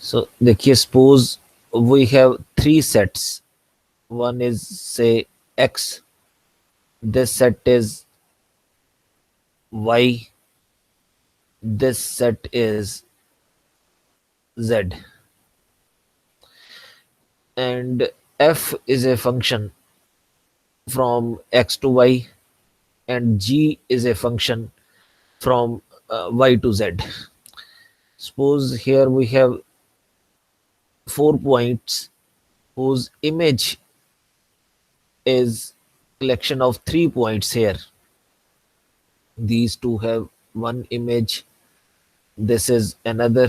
So देखिए, suppose we have three sets. One is say x, this set is y, this set is z, and f is a function from x to y, and g is a function from y to z. Suppose here we have 4 points whose image is collection of 3 points here. These two have one image, this is another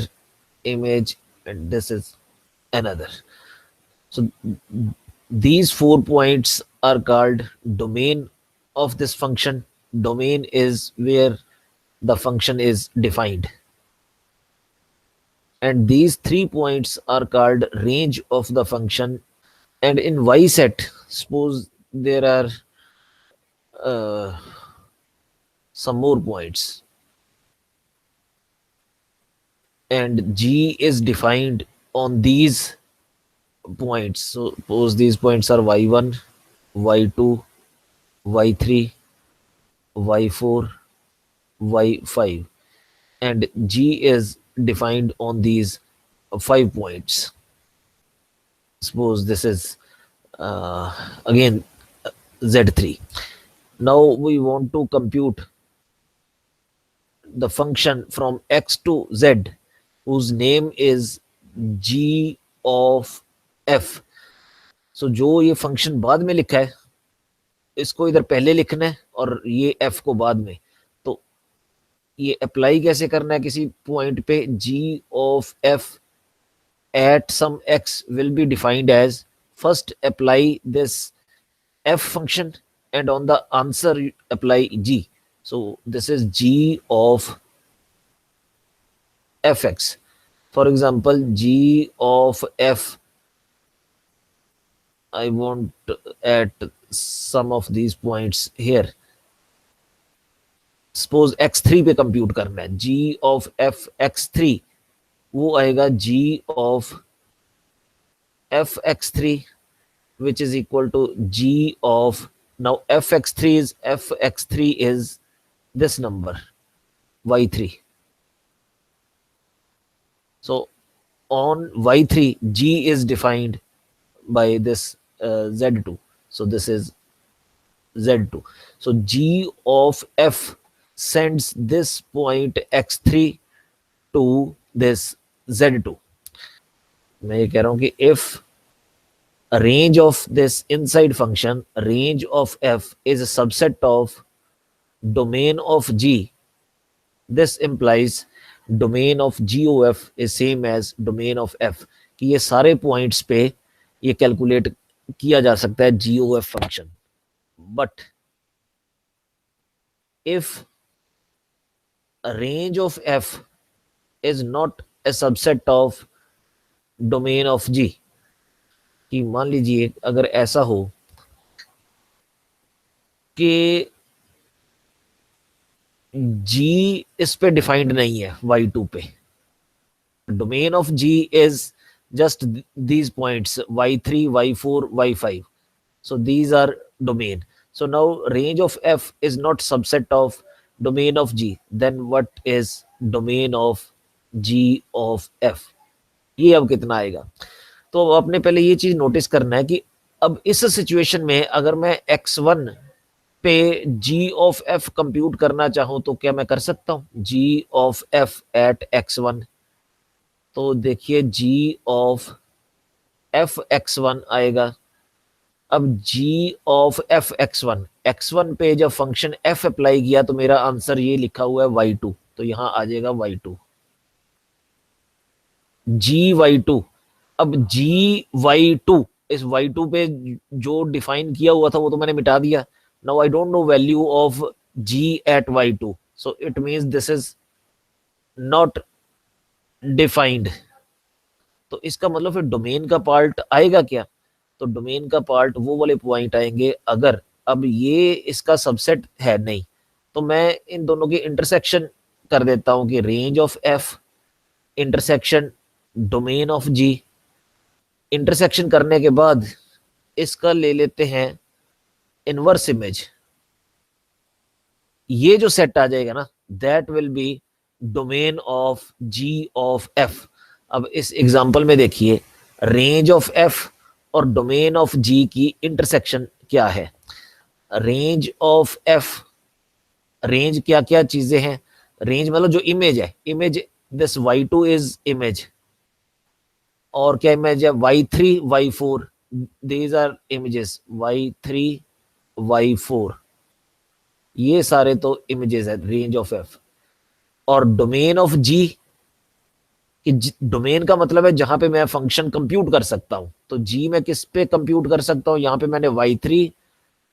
image, and this is another. So these 4 points are called domain of this function. Domain is where the function is defined. And these 3 points are called range of the function. And in y set, suppose there are some more points, and g is defined on these points. So suppose these points are y1, y2, y3, y4, y5, and g is defined on these 5 points. Suppose this is again z3. Now we want to compute the function from x to z whose name is g of f. So जो ये function बाद में लिखा है इसको इधर पहले लिखना है और ये f को बाद में. तो ये अप्लाई कैसे करना है किसी पॉइंट पे? g of f at some x will be defined as, first apply this f function and on the answer apply g. So this is g of fx. For example, g of f, I want at some of these points here. Suppose x3 पे compute करना है. g of f x3 वो आएगा g of f x3 which is equal to g of, now fx3 is this number y3. So on y3 g is defined by this z2. So this is z2. So g of f sends this point x3 to this z2. मैं ये कह रहा हूं कि if a range of this inside function, range of f is a subset of domain of g, this implies domain of gof is same as domain of f. कि ये सारे points पे ये कैलकुलेट किया जा सकता है gof function. But if a range of f is not a subset of domain of g, कि मान लीजिए अगर ऐसा हो कि g इस पे डिफाइंड नहीं है y2 पे, domain of g is just these points y3, y4, y5. So these are domain. So now range of f is not subset of domain of g. Then what is domain of g of f? ये अब कितना आएगा? तो आपने पहले ये चीज notice करना है कि अब इस सिचुएशन में अगर मैं x1 पे g of f कंप्यूट करना चाहूं तो क्या मैं कर सकता हूं? g of f at x1. तो देखिए g of f x1 आएगा. अब g of f x1 पे जब फंक्शन f अप्लाई किया तो मेरा आंसर ये लिखा हुआ है y2. तो यहां आ जाएगा y2 gy2. अब gy2 इस y2 पे जो डिफाइन किया हुआ था वो तो मैंने मिटा दिया. Now I don't know value of g at y2, so it means this is not defined. तो इसका मतलब फिर डोमेन का पार्ट आएगा क्या? तो डोमेन का पार्ट वो वाले पॉइंट आएंगे अगर अब ये इसका सबसेट है नहीं. तो मैं इन दोनों की इंटरसेक्शन कर देता हूं कि range of F intersection domain of G, intersection करने के बाद इसका ले लेते हैं इनवर्स इमेज, ये जो सेट आ जाएगा ना, that will be domain of G of F. अब इस एग्जांपल में देखिए, रेंज ऑफ एफ और डोमेन ऑफ जी की इंटरसेक्शन क्या है। रेंज ऑफ एफ, रेंज क्या क्या चीजें हैं, रेंज मतलब जो इमेज है, image this y2 is image, और क्या इमेज है, y3 y4, these are images, y3 y4, ये सारे तो इमेजेस है रेंज ऑफ एफ। और डोमेन ऑफ जी, कि डोमेन का मतलब है जहां पे मैं फंक्शन कंप्यूट कर सकता हूं, तो जी मैं किस पे कंप्यूट कर सकता हूं, यहां पे मैंने y3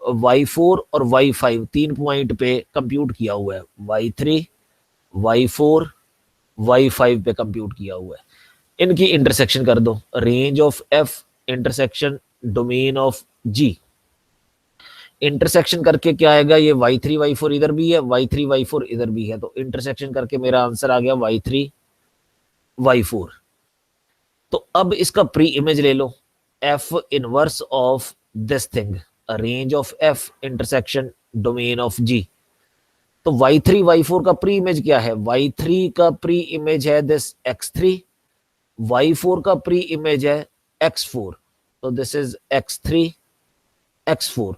y4 और y5 तीन पॉइंट पे कंप्यूट किया हुआ है, y3 y4 y5 पे कंप्यूट किया हुआ है। इनकी इंटरसेक्शन कर दो, range of F intersection domain of G, intersection करके क्या आएगा, ये y3 y4 इधर भी है, y3 y4 इधर भी है, तो इंटरसेक्शन करके मेरा आंसर आ गया y3 y4। तो अब इसका प्री इमेज ले लो, F inverse of this thing, range of F intersection domain of G. तो y3 y4 का प्री इमेज क्या है, y3 का प्री इमेज है दिस x3, y4 का प्री इमेज है x4, तो दिस इज x3 x4।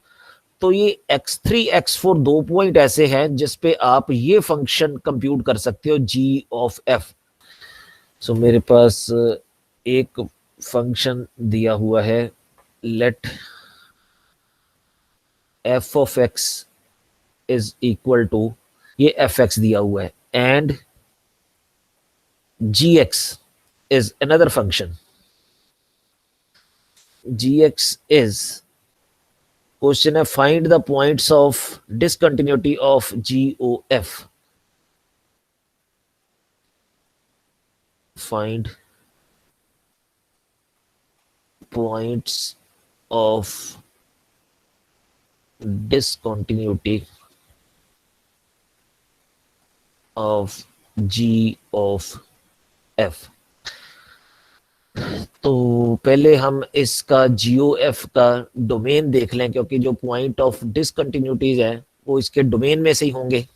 तो ये x3 x4 दो पॉइंट ऐसे हैं जिसपे आप ये फंक्शन कंप्यूट कर सकते हो g ऑफ f। सो मेरे पास एक फंक्शन दिया हुआ है, let f of x is equal to, ये fx दिया हुआ है, and gx is another function, gx is, question है find the points of discontinuity of GOF, find points of discontinuity of G of F। तो पहले हम इसका GOF का डोमेन देख लें, क्योंकि जो पॉइंट ऑफ डिसकंटिन्यूटीज है वो इसके डोमेन में से ही होंगे।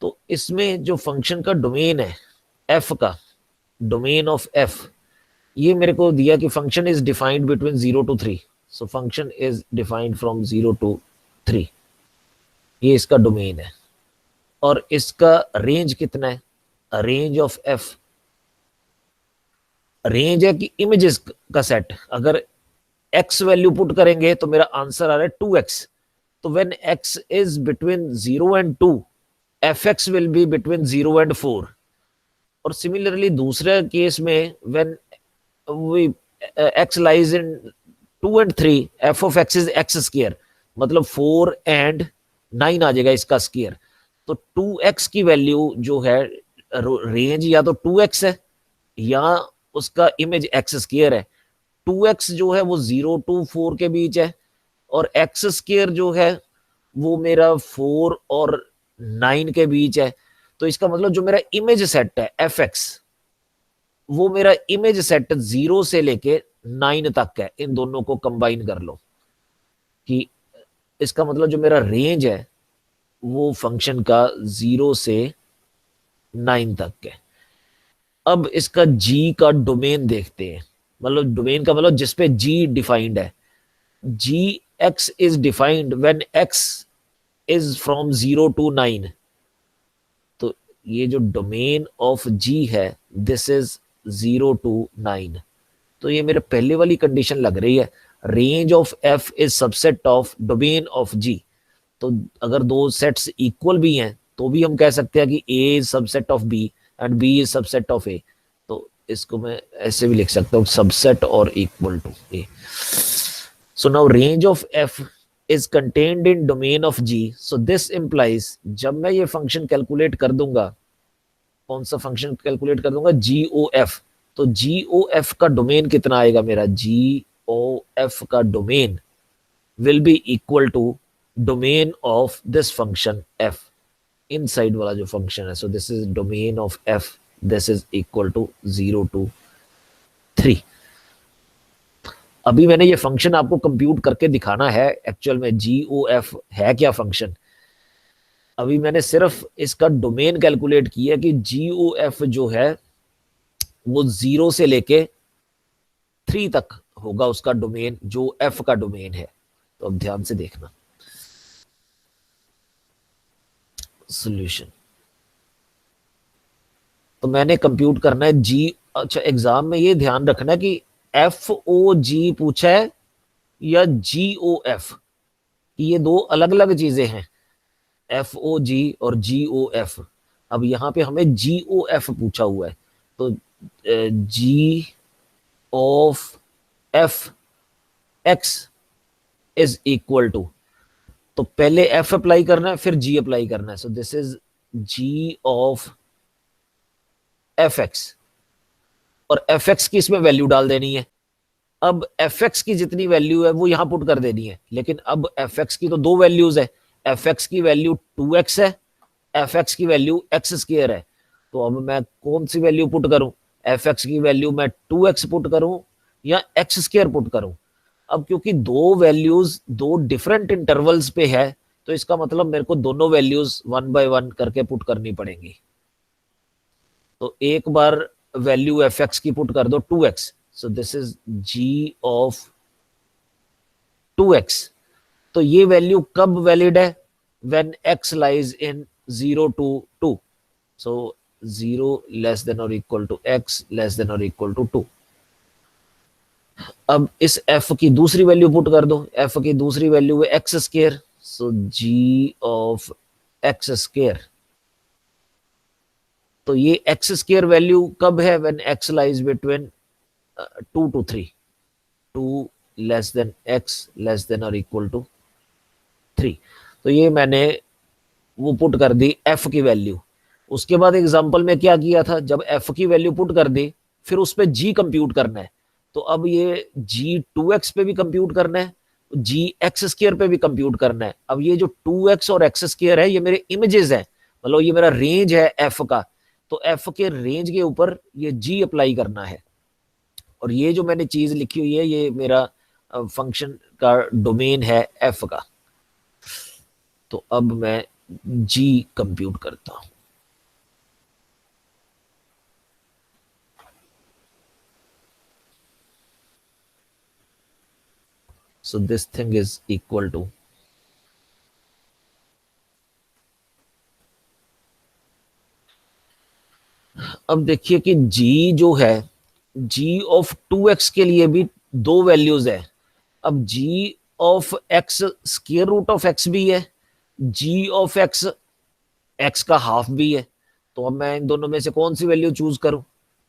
तो इसमें जो फंक्शन का डोमेन है f का, डोमेन ऑफ f, ये मेरे को दिया कि function is defined between 0 to 3, so function is defined from 0 to 3, ये इसका डोमेन है। और इसका रेंज कितना है, रेंज ऑफ f, रेंज है कि इमेजेस का सेट, अगर x वैल्यू पुट करेंगे तो मेरा आंसर आ रहा है 2x, तो when x is between 0 and 2, fx will be between 0 and 4। और सिमिलरली दूसरे केस में when we x lies in 2 and 3, f of x is x square, मतलब 4 and 9 आ जाएगा इसका स्क्वायर। तो 2x की वैल्यू जो है, रेंज या तो 2x है या उसका इमेज x स्क्वायर है। 2x जो है वो 0 to 4 के बीच है, और x स्क्वायर जो है वो मेरा 4 और 9 के बीच है। तो इसका मतलब जो मेरा इमेज सेट है fx, वो मेरा इमेज सेट 0 से लेके 9 तक है, इन दोनों को कंबाइन कर लो, कि इसका मतलब जो मेरा रेंज है वो फंक्शन का 0 से 9 तक है। अब इसका g का डोमेन देखते हैं, मतलब डोमेन का मतलब जिसपे g डिफाइंड है, gx is defined when x is from 0 to 9। तो ये जो डोमेन ऑफ g है, दिस इज 0 to 9। तो ये मेरे पहले वाली कंडीशन लग रही है, range of f is subset of domain of g। तो अगर दो सेट्स इक्वल भी हैं तो भी हम कह सकते हैं कि a is subset of b and b is subset of a। तो इसको मैं ऐसे भी लिख सकता हूँ, सबसेट और equal to a। So now range of f is contained in domain of g, so this implies जब मैं ये फंक्शन कैलकुलेट कर दूंगा, कौन सा फंक्शन कैलकुलेट कर दूंगा, GOF, तो GOF का डोमेन कितना आएगा मेरा, GOF का domain will be equal to domain of this function f, inside वाला जो फंक्शन है। So this is domain of f this is equal to 0 to 3। अभी मैंने ये फंक्शन आपको कंप्यूट करके दिखाना है, एक्चुअल में GOF है क्या फंक्शन। अभी मैंने सिर्फ इसका डोमेन कैलकुलेट किया कि GOF जो है वो 0 से लेके 3 तक होगा उसका डोमेन, जो F का डोमेन है। तो अब ध्यान से देखना सॉल्यूशन। तो मैंने कंप्यूट करना है जी। अच्छा, एग्जाम में ये ध्यान रखना कि FOG पूछा है या GOF, ये दो अलग अलग चीजें हैं, FOG और GOF। अब यहाँ पे हमें GOF पूछा हुआ है, तो G of F X is equal to, तो पहले F अप्लाई करना है फिर G अप्लाई करना है। So this is G of FX, और FX की इसमें वैल्यू डाल देनी है। अब FX की जितनी वैल्यू है वो यहां पुट कर देनी है, लेकिन अब FX की तो दो वैल्यूज है, FX की वैल्यू 2x है, FX की वैल्यू x स्क्वायर है। तो अब मैं कौन सी वैल्यू पुट करूं, FX की वैल्यू मैं 2x पुट करूं या x स्क्वायर पुट करूं। अब क्योंकि दो वैल्यूज दो डिफरेंट इंटरवल्स पे है, तो इसका मतलब मेरे को दोनों वैल्यूज 1 by 1 करके पुट करनी पड़ेंगी। तो एक बार वैल्यू FX की पुट कर दो 2x, so this is G of 2x। तो ये वैल्यू कब वैलिड है, when x lies in 0 to 2, so 0 less than और equal to x less than और इक्वल टू 2। अब इस f की दूसरी वैल्यू पुट कर दो, f की दूसरी वैल्यू है x square, so G of x square. तो ये x स्क्वायर वैल्यू कब है, when x lies between 2 to 3, 2 less than x less than और इक्वल टू 3। तो ये मैंने वो पुट कर दी f की वैल्यू। उसके बाद एग्जांपल में क्या किया था, जब f की वैल्यू पुट कर दी फिर उस पर g कंप्यूट करना है। तो अब ये g 2x पे भी कंप्यूट करना है, g x स्क्वायर पे भी कंप्यूट करना है। अब ये जो 2x और x स्क्वायर है ये मेरे इमेजेस है, मतलब ये मेरा रेंज है f का, तो f के रेंज के ऊपर ये g अप्लाई करना है। और ये जो मैंने चीज लिखी हुई है ये मेरा फंक्शन का डोमेन है f का। तो अब मैं g कंप्यूट करता हूं। So this thing is equal to, अब देखिए कि g जो है g ऑफ 2x के लिए भी दो वैल्यूज है। अब g of x square root of x भी है, g ऑफ x x का हाफ भी है। तो अब मैं इन दोनों में से कौन सी वैल्यू चूज करूं,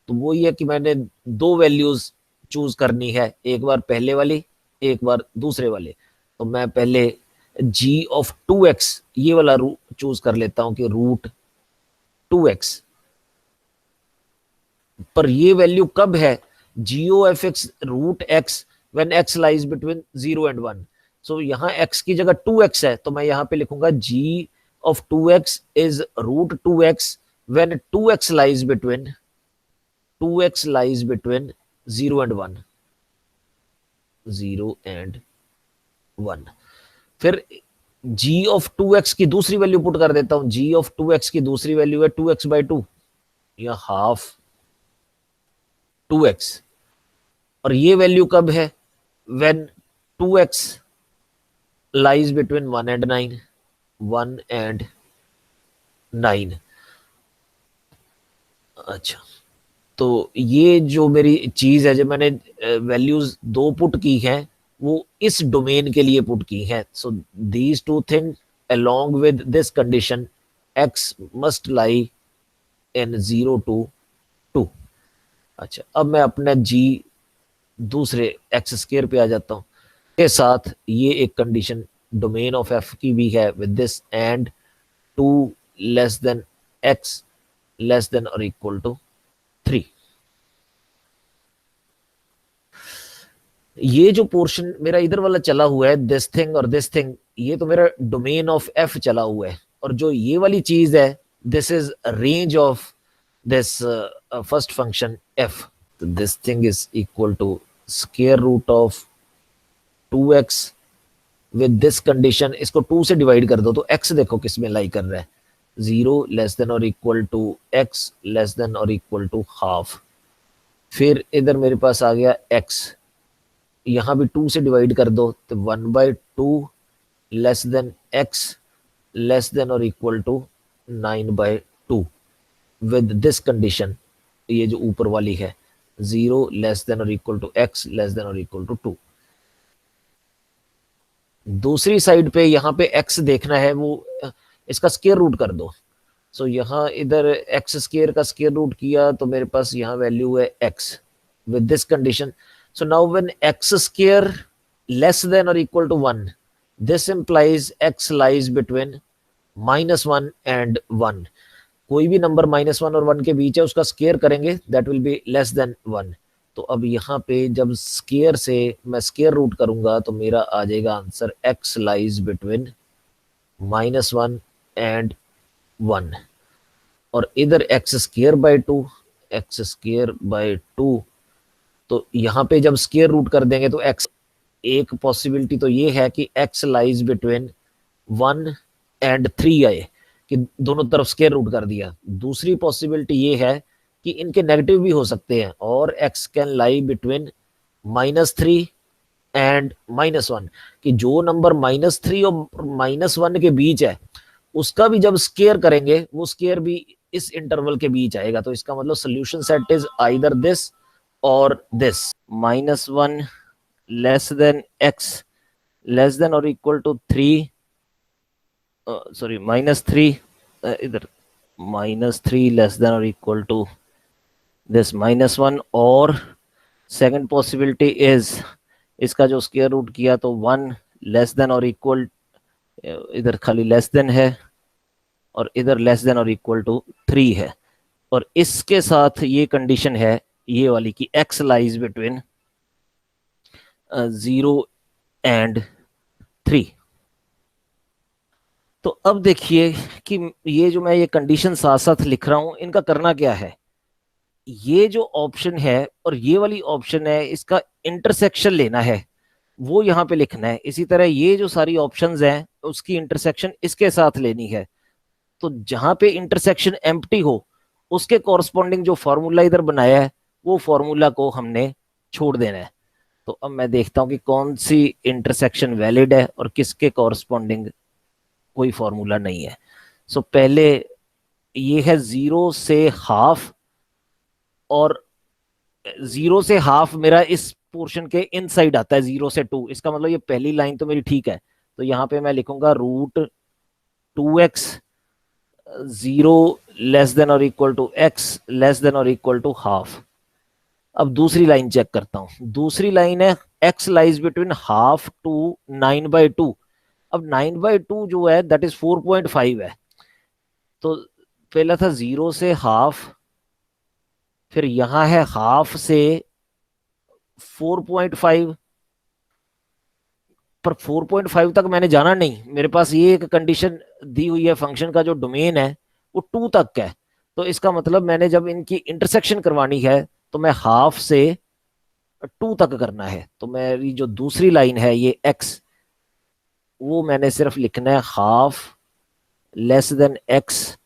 तो वो ये कि मैंने दो वैल्यूज चूज करनी है, एक बार पहले वाली एक बार दूसरे वाले। तो मैं पहले g ऑफ 2x ये वाला चूज कर लेता हूं कि रूट 2x, पर ये वैल्यू कब है, GOFX root x when x lies between 0 and 1। So यहाँ x की जगह 2x है, तो मैं यहाँ पे लिखूंगा g of 2x is root 2x when 2x lies between 0 and 1, 0 and 1। फिर g of 2x की दूसरी वैल्यू पुट कर देता हूं, g of 2x की दूसरी वैल्यू है 2x by 2 या हाफ 2x। और ये वैल्यू कब है, when 2x lies between 1 and 9, 1 and 9। अच्छा, तो ये जो मेरी चीज है, जो मैंने वैल्यूज दो पुट की हैं वो इस डोमेन के लिए पुट की हैं। So these two thing along with this condition x must lie in 0 to 2। अच्छा, अब मैं अपना g दूसरे x स्क्वायर पे आ जाता हूं, के साथ ये एक कंडीशन डोमेन ऑफ f की भी है with this and 2 less than x less than और इक्वल टू 3। ये जो पोर्शन मेरा इधर वाला चला हुआ है दिस थिंग और दिस थिंग, ये तो मेरा डोमेन ऑफ f चला हुआ है। और जो ये वाली चीज है this is range of this first function f. So this thing is equal to square root of 2x with this condition. इसको 2 से डिवाइड कर दो तो x देखो किस में लाई कर रहा है, 0 लेस देन और equal to x less than और इक्वल टू हाफ. फिर इधर मेरे पास आ गया x, यहाँ भी 2 से डिवाइड कर दो तो 1/2 less than x less than और equal to 9/2 with this condition, ये जो ऊपर वाली है 0 लेस देन और equal to x less than और इक्वल टू 2. दूसरी साइड पे यहाँ पे x देखना है, वो इसका स्क्वायर रूट कर दो. सो यहाँ इधर x स्क्वायर का स्क्वायर रूट किया तो मेरे पास यहाँ वैल्यू है x with this condition. So now when x square less than और equal to 1, this implies x lies between -1 and 1. कोई भी नंबर -1 और 1 के बीच है उसका स्क्वायर करेंगे, that will be less than 1. तो अब यहाँ पे जब स्क्वायर से मैं स्क्वायर रूट करूंगा तो मेरा आ जाएगा answer x lies between -1 and 1. और इधर x square by 2, x square by 2. तो यहाँ पे जब स्क्वायर रूट कर देंगे तो x, एक पॉसिबिलिटी तो ये है कि x लाइज बिटवीन 1 एंड 3 आए कि दोनों तरफ स्क्वायर रूट कर दिया. दूसरी पॉसिबिलिटी ये है कि इनके नेगेटिव भी हो सकते हैं और x can lie between -3 and -1, कि जो नंबर -3 और -1 के बीच है उसका भी जब स्क्वायर करेंगे वो स्क्वायर भी इस इंटरवल के बीच आएगा. तो इसका मतलब solution set is either this और this. -1 less than x less than और इक्वल टू 3, सॉरी -3, इधर -3 लेस देन और इक्वल टू दिस -1. और सेकंड पॉसिबिलिटी इज इसका जो स्क्वायर रूट किया तो 1 लेस देन और इक्वल, इधर खाली लेस देन है और इधर लेस देन और इक्वल टू 3 है. और इसके साथ ये कंडीशन है ये वाली कि x लाइज बिटवीन 0 एंड 3. तो अब देखिए कि ये जो मैं ये कंडीशन साथ साथ लिख रहा हूं इनका करना क्या है. ये जो ऑप्शन है और ये वाली ऑप्शन है इसका इंटरसेक्शन लेना है, वो यहाँ पे लिखना है. इसी तरह ये जो सारी ऑप्शंस हैं उसकी इंटरसेक्शन इसके साथ लेनी है. तो जहां पे इंटरसेक्शन एम्प्टी हो उसके कॉरस्पॉन्डिंग जो फॉर्मूला इधर बनाया है वो फॉर्मूला को हमने छोड़ देना है. तो अब मैं देखता हूं कि कौन सी इंटरसेक्शन वैलिड है और किसके कॉरस्पॉन्डिंग कोई फॉर्मूला नहीं है. सो पहले ये है 0 से हाफ, और 0 से हाफ मेरा इस पोर्शन के इनसाइड आता है 0 से 2. इसका मतलब ये पहली लाइन तो मेरी ठीक है. तो यहाँ पे मैं लिखूंगा √2x 0 लेस देन और equal to x less than और इक्वल टू हाफ. अब दूसरी लाइन चेक करता हूं. दूसरी लाइन है x lies between half to 9/2. अब 9/2 जो है दैट इज 4.5 है. तो पहला था 0 से हाफ, फिर यहां है हाफ से 4.5, पर 4.5 तक मैंने जाना नहीं. मेरे पास ये एक कंडीशन दी हुई है, फंक्शन का जो डोमेन है वो 2 तक है. तो इसका मतलब मैंने जब इनकी इंटरसेक्शन करवानी है तो मैं हाफ से 2 तक करना है. तो मेरी जो दूसरी लाइन है ये x, वो मैंने सिर्फ लिखना है half less than x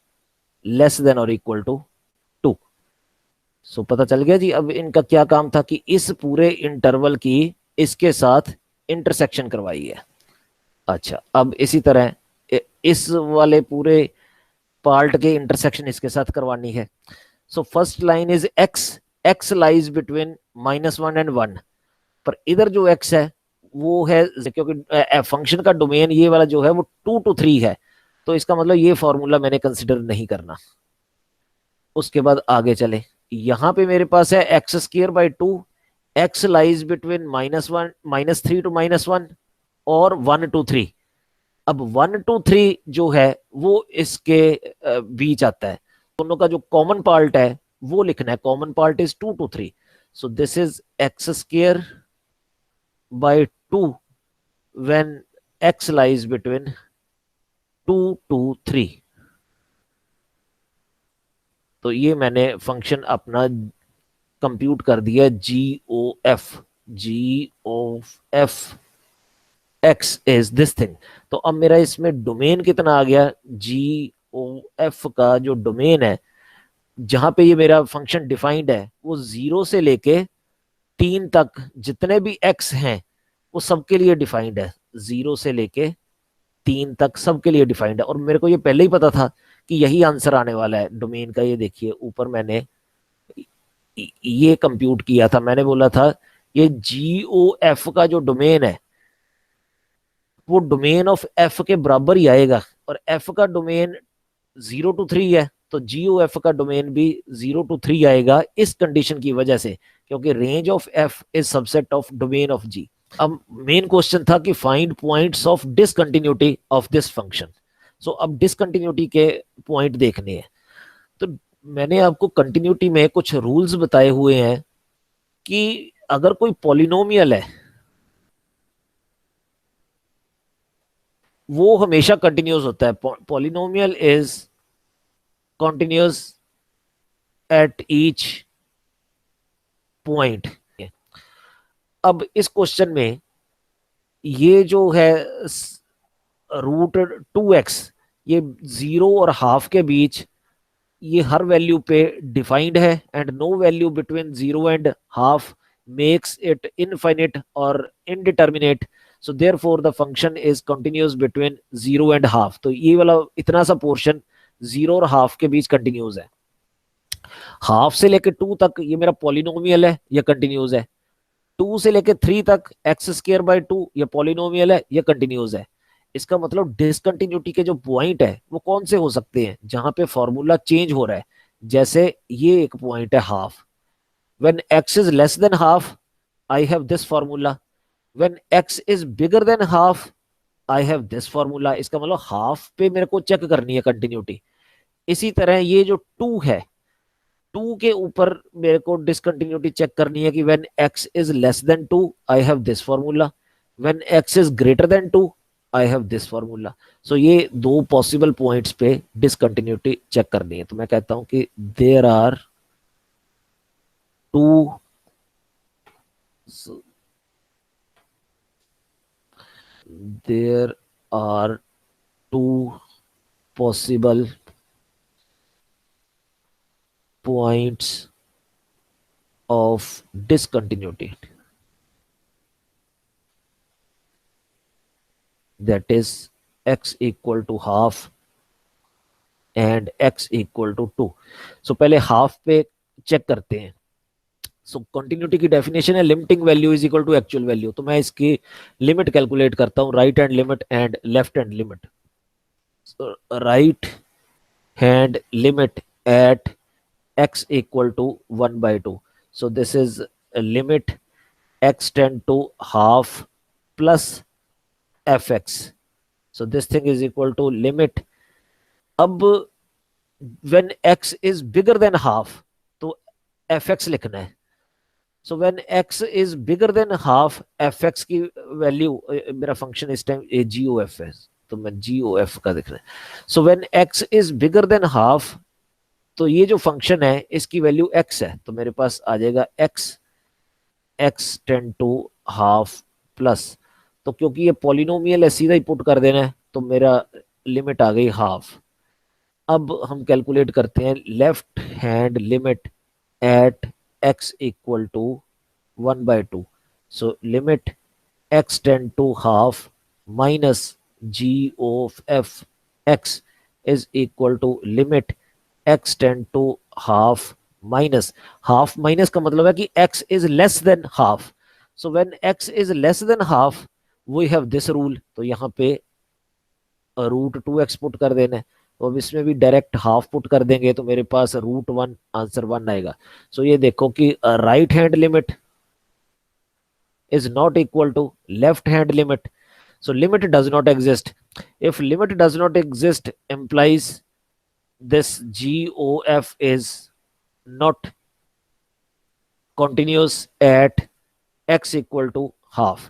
less than और इक्वल टू 2. सो पता चल गया जी. अब इनका क्या काम था कि इस पूरे इंटरवल की इसके साथ इंटरसेक्शन करवाई है. अच्छा, अब इसी तरह इस वाले पूरे पार्ट के इंटरसेक्शन इसके साथ करवानी है. So first line is x lies between -1 and 1. पर इधर जो x है वो है, क्योंकि फंक्शन का डोमेन ये वाला जो है वो 2 to 3 है, तो इसका मतलब ये फॉर्मूला मैंने कंसिडर नहीं करना. उसके बाद आगे चले. यहां पे मेरे पास है x square by 2, x lies between -3 to -1 और 1 to 3. अब 1 to 3 जो है वो इसके बीच आता है. दोनों का जो कॉमन पार्ट है वो लिखना है. Common part is 2 to 3. So this is x square by 2 when x lies between 2 to 3. तो ये मैंने फंक्शन अपना कंप्यूट कर दिया G O F X is this thing. तो अब मेरा इसमें डोमेन कितना आ गया, जी ओ एफ का जो डोमेन है जहां पे ये मेरा फंक्शन डिफाइंड है वो 0 से लेके 3 तक जितने भी एक्स हैं वो सबके लिए डिफाइंड है, 0 से लेके 3 तक सबके लिए डिफाइंड है। और मेरे को ये पहले ही पता था कि यही आंसर आने वाला है डोमेन का। ये देखिए ऊपर मैंने ये कंप्यूट किया था, मैंने बोला था ये जी ओ एफ का जो डोमेन है वो डोमेन ऑफ एफ के बराबर ही आएगा, और एफ का डोमेन 0 to 3 है तो जी ओ एफ का डोमेन भी 0 to 3 आएगा इस कंडीशन की वजह से, क्योंकि range of F is subset of domain of G. अब मेन क्वेश्चन था कि find points of discontinuity of this function. So अब डिसकंटिन्यूटी के पॉइंट देखने हैं। तो मैंने आपको कंटिन्यूटी में कुछ रूल्स बताए हुए हैं कि अगर कोई पॉलिनोमियल है वो हमेशा कंटिन्यूस होता है। Polynomial is continuous at each point. अब इस क्वेश्चन में ये जो है √2x, ये 0 और ½ के बीच ये हर वैल्यू पे डिफाइंड है, and no value between 0 and ½ makes it infinite और indeterminate. So therefore the function is continuous between 0 and ½ तो ये वाला इतना सा पोर्शन 0 और ½ के बीच कंटिन्यूस है। ½ से लेकर 2 तक ये मेरा पॉलिनोमियल है, ये कंटिन्यूस है। 2 से लेकर 3 तक x² by 2 ये पॉलिनोमियल है, ये कंटिन्यूस है। इसका मतलब डिसकंटिन्यूटी के जो पॉइंट है वो कौन से हो सकते हैं, जहां पे फॉर्मूला चेंज हो रहा है। जैसे ये एक पॉइंट है half, when x is less than half I have this formula, when x is bigger than half I have this formula. इसका मतलब हाफ पे मेरे को चेक करनी है कंटिन्यूटी। इसी तरह ये जो 2 है, 2 के ऊपर मेरे को डिसकंटिन्यूटी चेक करनी है कि when x is less than 2 I have this formula, when x is greater than 2 I have this formula. So ये दो पॉसिबल पॉइंट्स पे डिसकंटिन्यूटी चेक करनी है। तो मैं कहता हूं कि there are two there are two possible points of discontinuity, that is x equal to ½ and x equal to 2। So पहले हाफ पे चेक करते हैं। सो कंटिन्यूटी की डेफिनेशन है limiting value is equal to actual value. तो मैं इसकी limit calculate करता हूँ, right hand limit and left hand limit. Right hand limit at x equal to 1/2। so this is a limit x tend to ½ plus fx। so this thing is equal to limit, अब when x is bigger than ½ तो fx लिखना है। So when x is bigger than half fx की value, मेरा function इस time जी O F है तो मैं जी ओ एफ का लिख रहा है। So when x is bigger than half तो ये जो फंक्शन है इसकी वैल्यू x है, तो मेरे पास आ जाएगा x टेंड टू ½ प्लस, तो क्योंकि ये पॉलिनोमियल है सीधा ही पुट कर देना है तो मेरा लिमिट आ गई ½ अब हम कैलकुलेट करते हैं left hand limit at x equal to 1/2। so limit x tend to ½ minus g of f x is equal to limit x tend to ½ minus, half minus का मतलब है कि x is less than ½ so when x is less than ½ we have this rule। तो यहाँ पे √2x put कर देना है, तो अब इसमें भी डायरेक्ट हाफ पुट कर देंगे तो मेरे पास √1 आंसर 1 आएगा। सो ये देखो कि right hand limit is not equal to left hand limit, so limit does not exist। if limit does not exist implies this GOF is not continuous at x equal to ½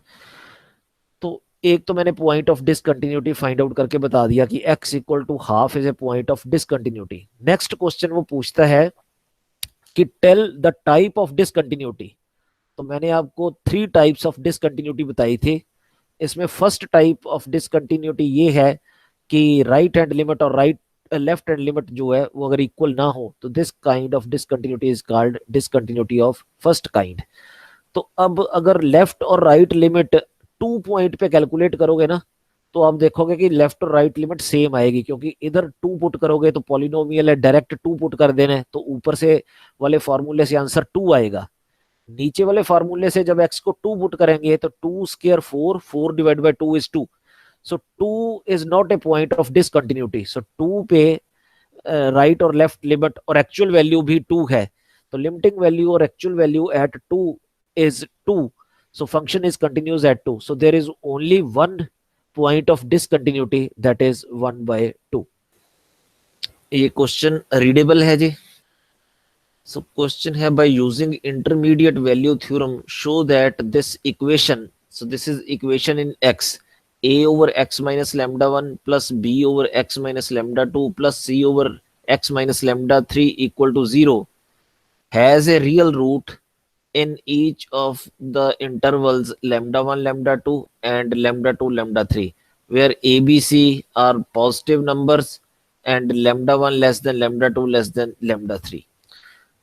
तो एक तो मैंने point of discontinuity find out करके बता दिया कि x equal to half is a point of discontinuity. Next question वो पूछता है कि tell the type of discontinuity. तो मैंने आपको 3 टाइप्स ऑफ डिसकंटिन्यूटी बताई थी। इसमें फर्स्ट टाइप ऑफ डिसकंटिन्यूटी ये है कि राइट हैंड लिमिट और लेफ्ट हैंड लिमिट जो है वो अगर इक्वल ना हो तो this kind of discontinuity is called discontinuity of first kind. तो अब अगर लेफ्ट और राइट लिमिट 2 पॉइंट पे कैलकुलेट करोगे ना तो आप देखोगे कि लेफ्ट और राइट लिमिट सेम आएगी, क्योंकि इधर 2 पुट करोगे तो पॉलिनोमियल है, डायरेक्ट 2 पुट कर देना है, तो ऊपर से वाले फॉर्मूले से आंसर 2 आएगा। नीचे वाले फार्मूले से जब x को 2 पुट करेंगे तो 2 square 4, 4 divide by 2 is 2। So 2 is not a point of discontinuity. So 2 पे राइट और लेफ्ट लिमिट और एक्चुअल वैल्यू भी 2 है, तो लिमिटिंग वैल्यू और actual value at 2 is 2। so function is continuous at 2, so there is only one point of discontinuity, that is 1/2। ये question readable है जी। So question है, by using intermediate value theorem show that this equation, so this is equation in x, a over x minus lambda 1 plus b over x minus lambda 2 plus c over x minus lambda 3 equal to 0 has a real root in each of the intervals lambda 1 lambda 2 and lambda 2 lambda 3, where a b c are positive numbers and lambda 1 less than lambda 2 less than lambda 3।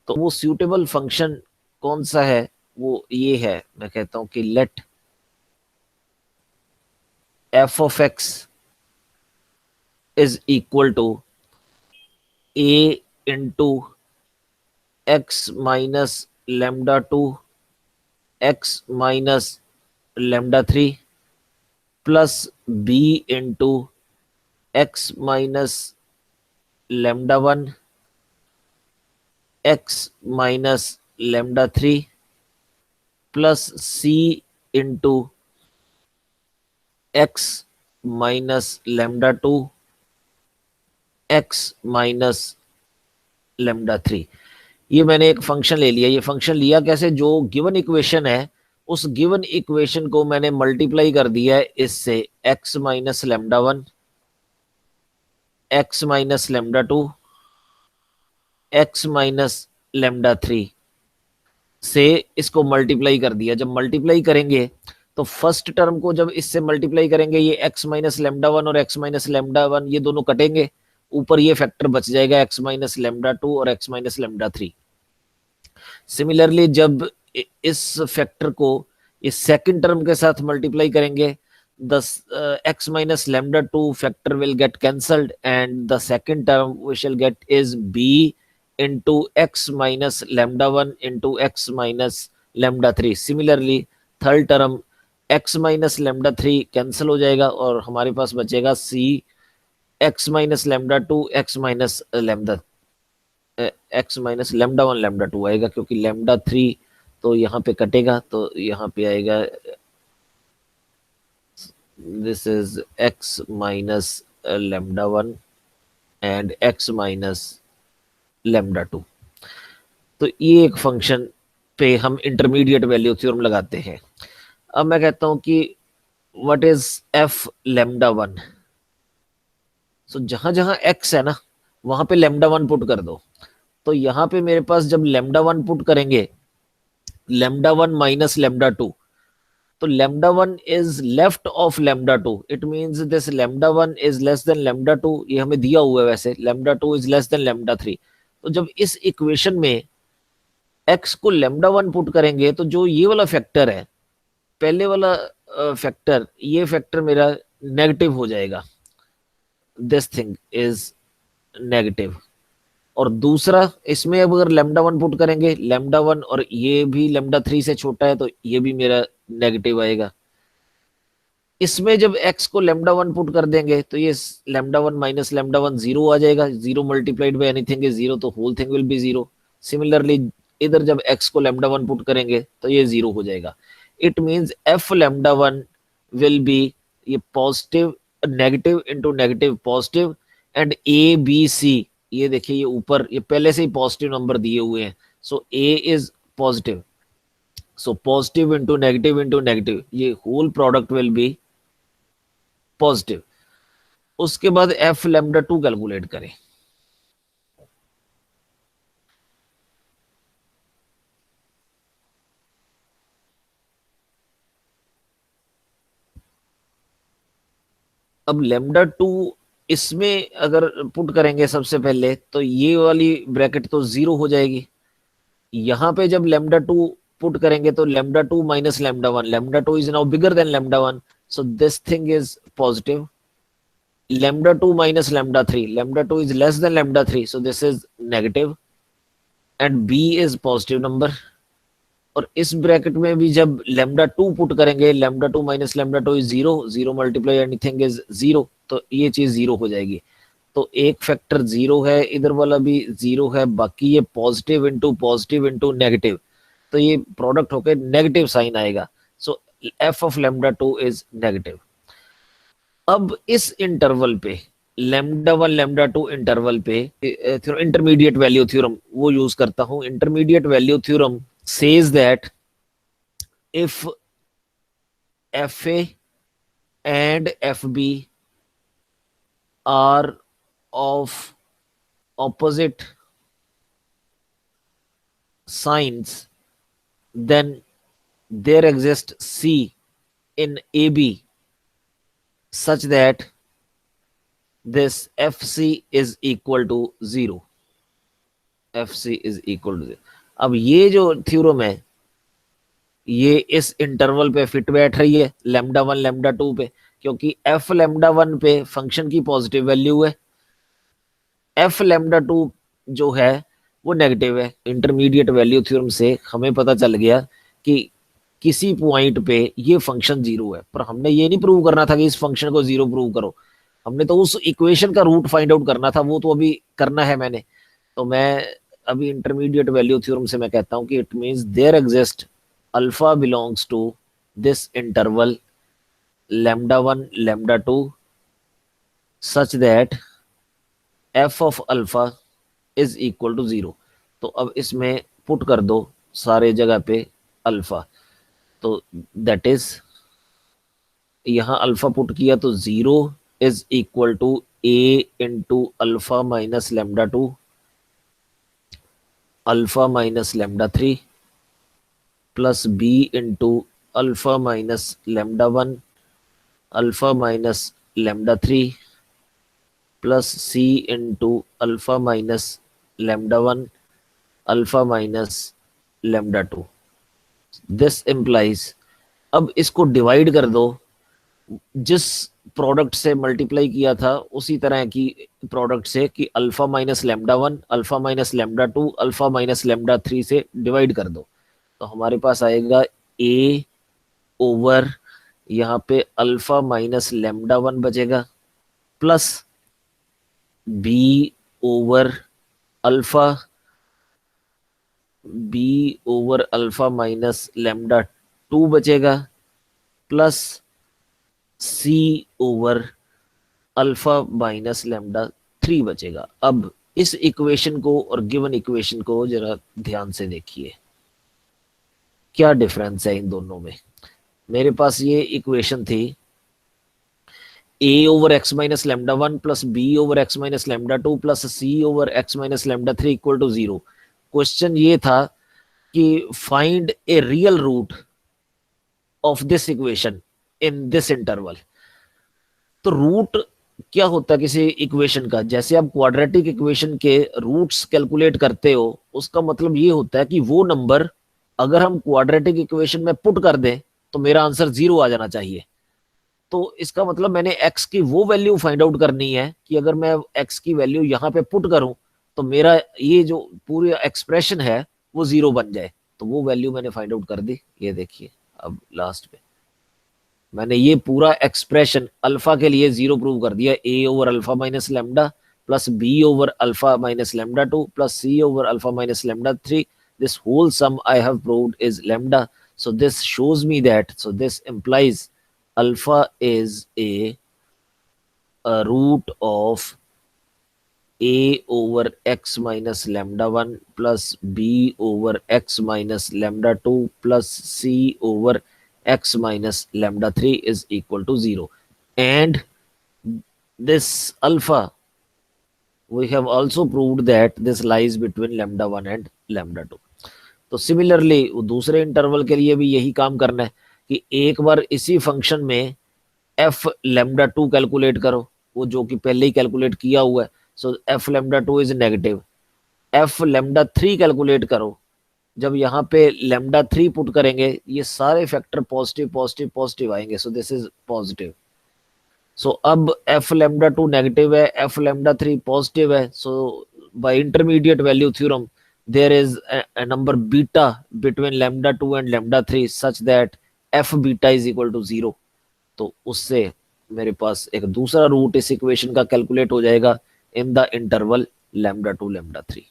तो वो suitable function कौन सा है, वो ये है, मैं कहता हूं कि let f of x is equal to a into x minus lambda 2 x minus lambda 3 plus b into x minus lambda 1 x minus lambda 3 plus c into x minus lambda 2 x minus lambda 3। ये मैंने एक function ले लिया। ये function लिया कैसे, जो given equation है उस गिवन इक्वेशन को मैंने मल्टीप्लाई कर दिया है इससे x minus lambda 1 x minus lambda 2 x minus lambda 3 से इसको मल्टीप्लाई कर दिया। जब मल्टीप्लाई करेंगे तो फर्स्ट टर्म को जब इससे मल्टीप्लाई करेंगे ये x माइनस लेमडा 1 और x माइनस लेमडा 1 ये दोनों कटेंगे, ऊपर ये फैक्टर बच जाएगा x माइनस लेमडा 2 और x माइनस लेमडा 3। सिमिलरली जब इस फैक्टर को इस सेकंड टर्म के साथ मल्टीप्लाई करेंगे the x minus lambda 2 factor will get cancelled and the second term we shall get is b into x minus lambda 1 into x minus lambda 3। Similarly third term x minus lambda 3 cancel हो जाएगा और हमारे पास बचेगा c x minus lambda 2 x minus lambda x minus lambda 1 lambda 2 आएगा, क्योंकि lambda 3 तो यहाँ पे कटेगा तो यहाँ पे आएगा this is x minus lambda 1 and x minus lambda 2। तो ये एक फंक्शन पे हम इंटरमीडिएट वैल्यू थ्योरम लगाते हैं। अब मैं कहता हूं कि व्हाट इज f lambda 1। सो जहां जहां x है ना वहां पे lambda 1 पुट कर दो। तो यहाँ पे मेरे पास जब lambda 1 पुट करेंगे lambda 1 माइनस lambda 2, तो lambda 1 is left of lambda 2, it means this lambda 1 is less than lambda 2, ये हमें दिया हुआ है वैसे lambda 2 is less than lambda 3। तो जब इस इक्वेशन में x को lambda 1 पुट करेंगे तो जो ये वाला फैक्टर है पहले वाला फैक्टर, ये फैक्टर मेरा नेगेटिव हो जाएगा, दिस थिंग इज नेगेटिव। और दूसरा इसमें अब अगर lambda 1 पुट करेंगे lambda 1 और ये भी lambda 3 से छोटा है तो ये भी मेरा नेगेटिव आएगा। इसमें जब x को lambda 1 पुट कर देंगे तो ये lambda 1 माइनस lambda 1 जीरो आ जाएगा, zero multiplied by anything is zero, तो whole thing will be zero. Similarly इधर जब x को lambda 1 पुट करेंगे तो ये जीरो हो जाएगा। It means f lambda 1 will be ये positive negative into negative positive and a b c, ये देखिए ये ऊपर ये पहले से ही पॉजिटिव नंबर दिए हुए हैं, so a is positive, so positive into negative, ये whole product will be positive. उसके बाद एफ लैम्डा टू कैलकुलेट करें। अब लैम्डा टू इसमें अगर पुट करेंगे सबसे पहले तो ये वाली ब्रैकेट तो जीरो हो जाएगी। यहां पे जब लैम्डा टू पुट करेंगे तो lambda two minus lambda two is now bigger than lambda one, so this thing is positive. lambda 2 minus lambda 2 is less than lambda 3, so this is negative and b is positive number। और इस bracket में भी जब lambda 2 put करेंगे, lambda 2 minus lambda 2 is 0, 0 multiply anything is 0, तो ये चीज 0 हो जाएगी। तो एक फैक्टर 0 है, इधर वाला भी 0 है, बाकी ये पॉजिटिव इंटू नेगेटिव, तो ये प्रोडक्ट होकर नेगेटिव साइन आएगा। So F of lambda 2 is negative. अब इस इंटरवल पे lambda one lambda two interval पे इंटरमीडिएट वैल्यू थ्योरम वो यूज करता हूं। Intermediate value theorem says that if F A and F B are of opposite signs, then there exists C in AB such that this FC is equal to 0। FC is equal to 0। अब ये जो theorem है ये इस interval पे fit बैठ रही है लैम्डा वन लैम्डा टू पे, क्योंकि एफ लैम्डा वन पे फंक्शन की पॉजिटिव वैल्यू है, एफ लैम्डा टू जो है वो नेगेटिव है। इंटरमीडिएट वैल्यू थ्योरम से हमें पता चल गया कि किसी पॉइंट पे ये फंक्शन जीरो है, पर हमने ये नहीं प्रूव करना था कि इस फंक्शन को जीरो प्रूव करो, हमने तो उस इक्वेशन का रूट फाइंड आउट करना था, वो तो अभी करना है मैंने। तो मैं अभी इंटरमीडिएट वैल्यू थ्योरम से मैं कहता हूं कि it means there exist alpha belongs to this interval lambda one lambda two such that F of alpha is equal to 0। तो अब इसमें पुट कर दो सारे जगह पे अल्फा, तो दैट इज यहां अल्फा पुट किया तो 0 is equal to A into alpha minus lambda two alpha minus lambda three plus B into alpha minus lambda one alpha minus lambda three plus C into alpha minus lambda one alpha minus lambda two. This implies, अब इसको divide कर दो, जिस product से multiply किया था उसी तरह की प्रोडक्ट से कि alpha minus lambda one alpha minus lambda two alpha minus lambda three से डिवाइड कर दो, तो हमारे पास आएगा ए ओवर यहाँ पे अल्फा माइनस लैम्डा वन बचेगा plus B over alpha minus lambda two बचेगा plus C over alpha minus lambda three बचेगा। अब इस इक्वेशन को और गिवन इक्वेशन को जरा ध्यान से देखिए, क्या डिफरेंस है इन दोनों में। मेरे पास ये इक्वेशन थी A over X minus lambda one plus B over X minus lambda two plus C over X minus lambda three equal to 0। Question ये था कि find a real root of this equation in this interval. तो root क्या होता है किसी equation का, जैसे आप क्वाड्रेटिक इक्वेशन के रूट्स कैलकुलेट करते हो उसका मतलब ये होता है कि वो नंबर अगर हम क्वाड्रेटिक इक्वेशन में पुट कर दें तो मेरा आंसर 0 आ जाना चाहिए। तो इसका मतलब मैंने x की वो वैल्यू फाइंड आउट करनी है कि अगर मैं x की वैल्यू यहाँ पे पुट करूं तो मेरा ये जो पूरी एक्सप्रेशन है वो 0 बन जाए। तो वो वैल्यू मैंने फाइंड आउट कर दी, ये देखिए अब लास्ट पे मैंने ये पूरा एक्सप्रेशन अल्फा के लिए 0 प्रूव कर दिया, A over alpha minus lambda plus B over alpha minus lambda two plus C over alpha minus lambda three, this whole sum I have proved is lambda. So this shows me that, so this implies alpha is a root of a over x minus lambda 1 plus b over x minus lambda 2 plus c over x minus lambda 3 is equal to 0, and this alpha we have also proved that this lies between lambda 1 and lambda 2. तो similarly दूसरे interval के लिए भी यही काम करना है कि एक बार इसी फंक्शन में एफ लेमडा 2 कैलकुलेट करो, वो जो कि पहले ही कैलकुलेट किया हुआ है. So F lambda 2 is negative. F lambda 3 calculate करो. जब यहाँ पे लेमडा 3 पुट करेंगे ये सारे फैक्टर पॉजिटिव पॉजिटिव पॉजिटिव आएंगे. So this is positive. So अब एफ लेमडा 2 नेगेटिव है, एफ लेमडा 3 पॉजिटिव है. So by intermediate value theorem there is a number beta between lambda 2 and lambda 3 such that f beta is equal to 0. तो उससे मेरे पास एक दूसरा root इस equation का कैलकुलेट हो जाएगा in the interval lambda 2 lambda 3.